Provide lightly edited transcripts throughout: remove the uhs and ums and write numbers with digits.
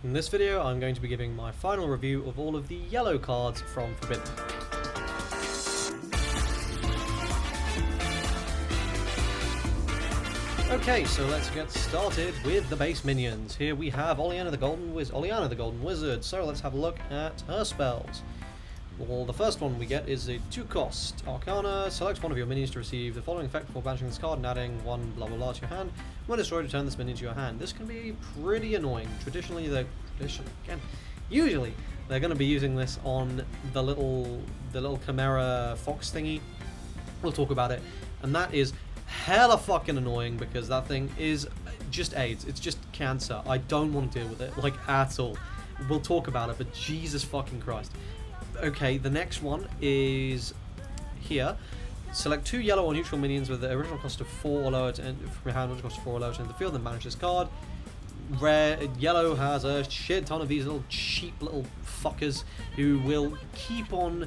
In this video, I'm going to be giving my final review of all of the yellow cards from Forbidden. Okay, so let's get started with the base minions. Here we have Oleana the Golden Wizard. So let's have a look at her spells. Well, the first one we get is a 2-cost Arcana. Select one of your minions to receive the following effect before banishing this card and adding one blah blah blah to your hand. When destroyed, return this minion to your hand. This can be pretty annoying. Usually they're going to be using this on the little Chimera Fox thingy. We'll talk about it, and that is hella fucking annoying because that thing is just AIDS. It's just cancer. I don't want to deal with it, like, at all. We'll talk about it, but Jesus fucking Christ. Okay, the next one is here. Select 2 yellow or neutral minions with the original cost of 4 or lower to end from your hand, which costs 4 or lower to enter the field, then manage this card. Yellow has a shit ton of these little cheap little fuckers who will keep on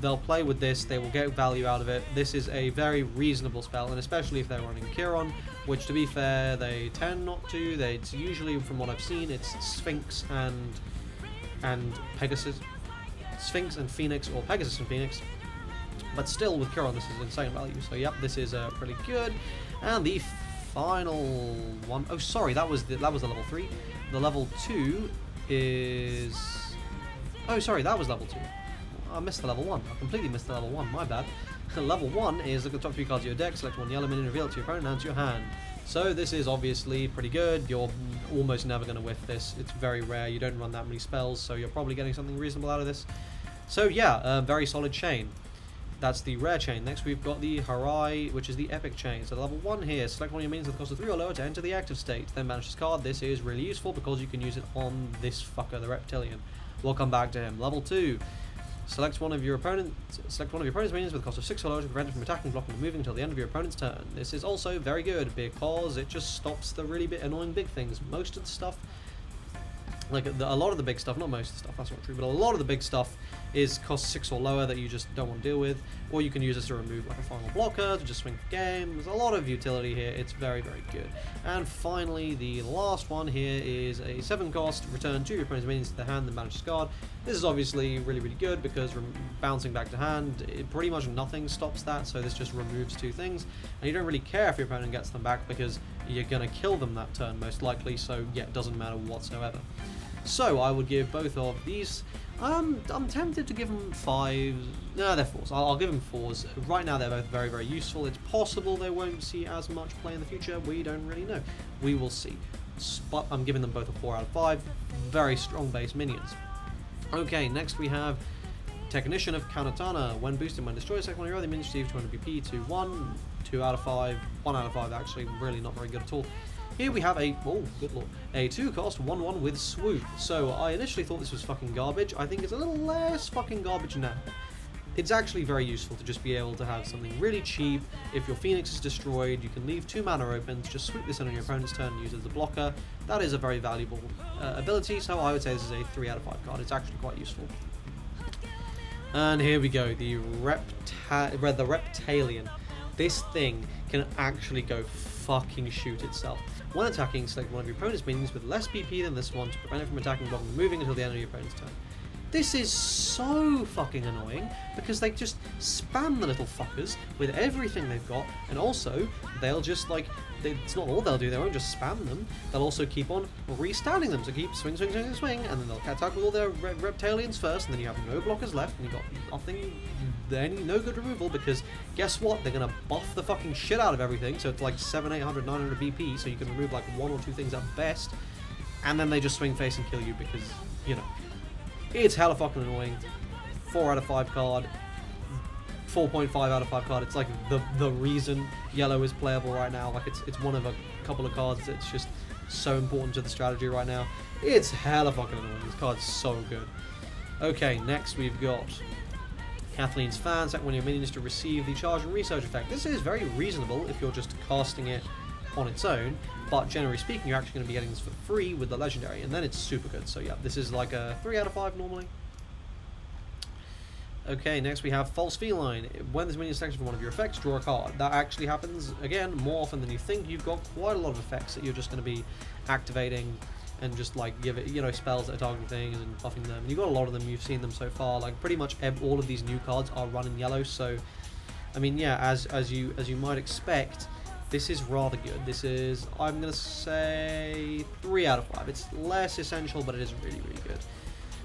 they'll play with this, they will get value out of it. This is a very reasonable spell, and especially if they're running Chiron, which, to be fair, they tend not to. It's usually, from what I've seen, it's Sphinx and Pegasus. Sphinx and Phoenix, or Pegasus and Phoenix, but still with Chiron this is insane value. So yep, this is pretty good. And the final one, oh sorry, that was the level 3. The level 2 is, oh sorry, that was level 2. I missed the level 1. I completely missed the level 1. My bad. Level 1 is look at the top 3 cards of your deck, select one yellow minion, reveal it to your opponent, and to your hand. So this is obviously pretty good. You're almost never going to whiff this. It's very rare. You don't run that many spells, so you're probably getting something reasonable out of this. So yeah, very solid chain. That's the rare chain. Next we've got the Harai, which is the epic chain. So level 1 here, select one of your minions with the cost of 3 or lower to enter the active state. Then banish this card. This is really useful because you can use it on this fucker, the Reptilian. We'll come back to him. Level 2. Select one of your opponent's minions with a cost of 6 or lower to prevent it from attacking, blocking, or moving until the end of your opponent's turn. This is also very good because it just stops the really annoying big things. Most of the stuff, like a lot of the big stuff, not most of the stuff, that's not true, but a lot of the big stuff is cost 6 or lower that you just don't want to deal with, or you can use this to remove like a final blocker, to just swing for game. There's a lot of utility here. It's very, very good. And finally, the last one here is a 7-cost, return 2 of your opponent's minions to the hand, then manage this card. This is obviously really, really good because bouncing back to hand, pretty much nothing stops that, so this just removes 2 things, and you don't really care if your opponent gets them back because you're going to kill them that turn most likely, so yeah, it doesn't matter whatsoever. So I would give both of these, I'm tempted to give them 5s, no, they're 4s, I'll give them 4s. Right now they're both very, very useful. It's possible they won't see as much play in the future, we don't really know. We will see. But I'm giving them both a 4 out of 5, very strong base minions. Okay, next we have Technician of Kanatana. When boosted, when destroyed, second one of your other minions receive 200 BP to 1, 2 out of 5, 1 out of 5 actually, really not very good at all. Here we have a, oh good lord, a 2-cost 1/1 with Swoop. So I initially thought this was fucking garbage. I think it's a little less fucking garbage now. It's actually very useful to just be able to have something really cheap. If your Phoenix is destroyed, you can leave 2 mana open, just swoop this in on your opponent's turn and use it as a blocker. That is a very valuable ability, so I would say this is a 3 out of 5 card. It's actually quite useful. And here we go, the Reptilian. This thing can actually go fucking shoot itself. When attacking, select one of your opponent's minions with less BP than this one to prevent it from attacking, blocking, and moving until the end of your opponent's turn. This is so fucking annoying because they just spam the little fuckers with everything they've got, and also they'll just it's not all they'll do, they won't just spam them, they'll also keep on restanding them, so keep swing, and then they'll attack with all their Reptilians first, and then you have no blockers left, and you've got nothing, no good removal, because guess what, they're gonna buff the fucking shit out of everything, so it's like 700, 800, 900 BP, so you can remove like 1 or 2 things at best, and then they just swing face and kill you because, you know, it's hella fucking annoying. 4 out of 5 card, 4.5 out of 5 card. It's like the reason yellow is playable right now. Like it's one of a couple of cards that's just so important to the strategy right now. It's hella fucking annoying. This card's so good. Okay, next we've got Kathleen's Fan. Select one of your minions to receive the charge and research effect. This is very reasonable if you're just casting it on its own, but generally speaking you're actually going to be getting this for free with the legendary, and then it's super good. So yeah, this is like a 3 out of 5 normally. Okay, next we have False Feline. When this minion is selected from one of your effects, draw a card. That actually happens, again, more often than you think. You've got quite a lot of effects that you're just going to be activating and just like give it, you know, spells that are targeting things and buffing them. And you've got a lot of them, you've seen them so far. Like pretty much all of these new cards are running yellow, so I mean, yeah, as you might expect, this is rather good. This is, I'm gonna say, 3 out of 5. It's less essential, but it is really, really good.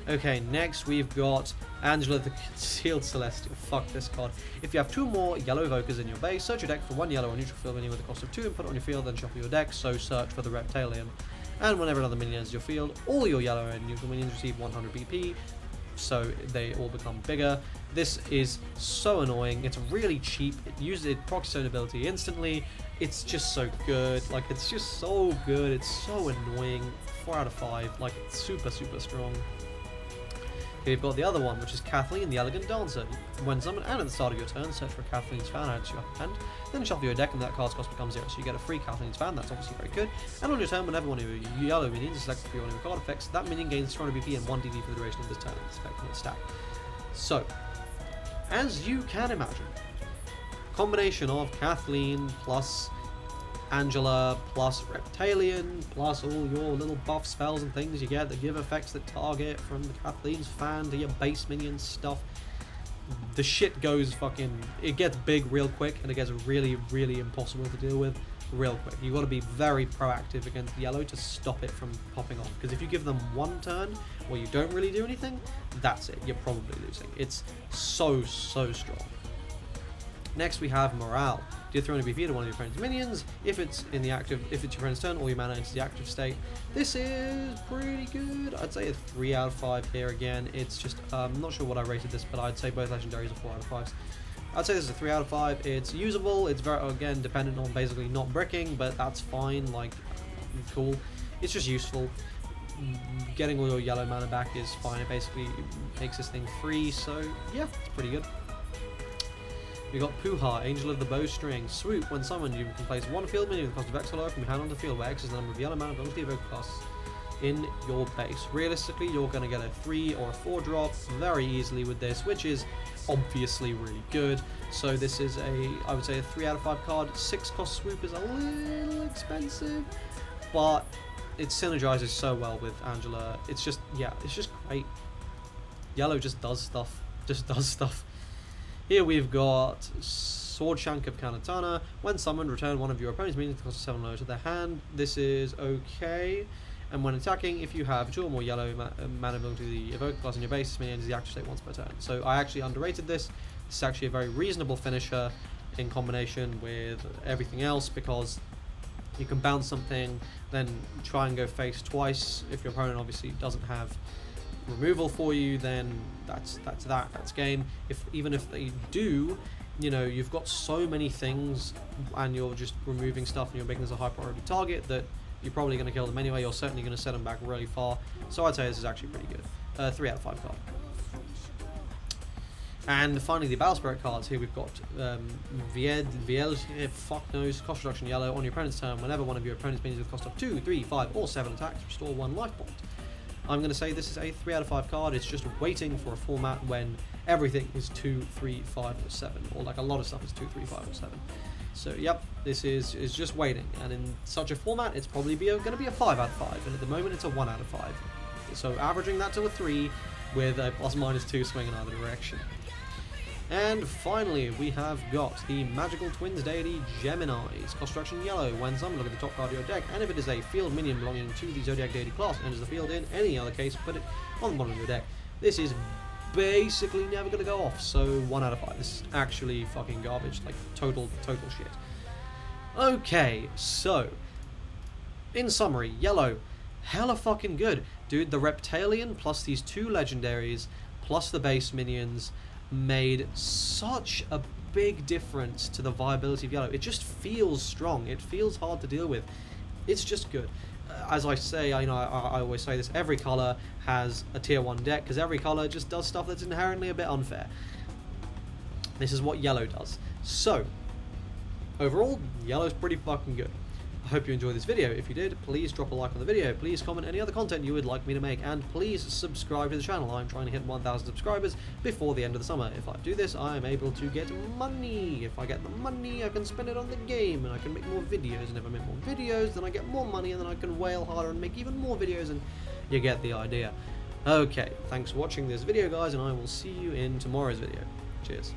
Okay, next we've got Angela the Concealed Celestial. Fuck this card. If you have 2 more yellow evokers in your base, search your deck for 1 yellow or neutral field minion with a cost of 2 and put it on your field, then shuffle your deck, so search for the Reptilian. And whenever another minion enters your field, all your yellow and neutral minions receive 100 BP, so they all become bigger. This is so annoying. It's really cheap. It procs its own ability instantly. It's just so good. Like, it's just so good. It's so annoying. 4 out of 5. Like, it's super, super strong. Okay, we've got the other one, which is Kathleen, the Elegant Dancer. When summoned and at the start of your turn, search for Kathleen's fan add to your hand. Then shuffle your deck and that card's cost becomes 0. So you get a free Kathleen's fan. That's obviously very good. And on your turn, whenever one of your yellow minions is selected for one of your card effects, that minion gains 300 BP and 1 DD for the duration of this turn. It's effect on its stack. So, as you can imagine, combination of Kathleen plus Angela plus Reptilian plus all your little buff spells and things you get that give effects that target from the Kathleen's fan to your base minion stuff. The shit goes fucking, it gets big real quick and it gets really, really impossible to deal with real quick. You've got to be very proactive against yellow to stop it from popping off, because if you give them one turn where you don't really do anything, that's it, you're probably losing. It's so, so strong. Next we have Morale. Deal 300 BP to one of your opponent's minions. If it's your opponent's turn, all your mana enters the active state. This is pretty good. I'd say a 3 out of 5 here again. It's just, I'm not sure what I rated this, but I'd say both legendaries are 4 out of 5s. I'd say this is a 3 out of 5. It's usable. It's very, again, dependent on basically not bricking, but that's fine. Like, cool. It's just useful. Getting all your yellow mana back is fine. It basically makes this thing free, so yeah, it's pretty good. We got Puha, Angel of the Bowstring. Swoop, when summoned, you can place 1 field minion with the cost of X color from your hand onto the field, where X is the number of yellow mana belongs to the evoker class in your base. Realistically, you're going to get a 3 or a 4 drop very easily with this, which is obviously really good. So this is I would say a 3 out of 5 card. 6 cost Swoop is a little expensive, but it synergizes so well with Angela. It's just, yeah, it's just great. Yellow just does stuff. Here we've got Swordshank of Kanatana. When summoned, return one of your opponent's minions with the cost of 7 lower to their hand. This is okay. And when attacking, if you have 2 or more yellow mana belonging to the evoker class in your base, this minion enters the active state once per turn. So I actually underrated this. This is actually a very reasonable finisher in combination with everything else, because you can bounce something, then try and go face twice. If your opponent obviously doesn't have removal for you, then that's game. Even if they do, you know, you've got so many things and you're just removing stuff and you're making this a high priority target that you're probably going to kill them anyway. You're certainly going to set them back really far, so I'd say this is actually pretty good. 3 out of 5 card. And finally, the Bowsprit Cards. Here we've got fuck knows, cost reduction yellow. On your opponent's turn, whenever one of your opponent's minions with cost of 2, 3, 5 or 7 attacks, restore 1 life point. I'm going to say this is a 3 out of 5 card. It's just waiting for a format when everything is 2, 3, 5 or 7, or like a lot of stuff is 2, 3, 5 or 7. So yep, this is just waiting, and in such a format it's probably going to be a 5 out of 5, and at the moment it's a 1 out of 5. So averaging that to a 3 with a ±2 swing in either direction. And finally, we have got the Magical Twins deity Gemini's. Construction yellow. When summoned, look at the top card of your deck, and if it is a field minion belonging to the Zodiac deity class, enters the field in any other case, put it on the bottom of your deck. This is basically never going to go off, so 1 out of 5. This is actually fucking garbage, like total shit. Okay, so in summary, yellow, hella fucking good. Dude, the Reptilian plus these 2 legendaries plus the base minions made such a big difference to the viability of yellow. It just feels strong. It feels hard to deal with. It's just good. As I say, I always say this, every color has a tier 1 deck, because every color just does stuff that's inherently a bit unfair. This is what yellow does. So overall, yellow's pretty fucking good. I hope you enjoyed this video. If you did, please drop a like on the video. Please comment any other content you would like me to make, and please subscribe to the channel. I'm trying to hit 1,000 subscribers before the end of the summer. If I do this, I'm able to get money. If I get the money, I can spend it on the game, and I can make more videos. And if I make more videos, then I get more money, and then I can whale harder and make even more videos, and you get the idea. Okay, thanks for watching this video, guys, and I will see you in tomorrow's video. Cheers.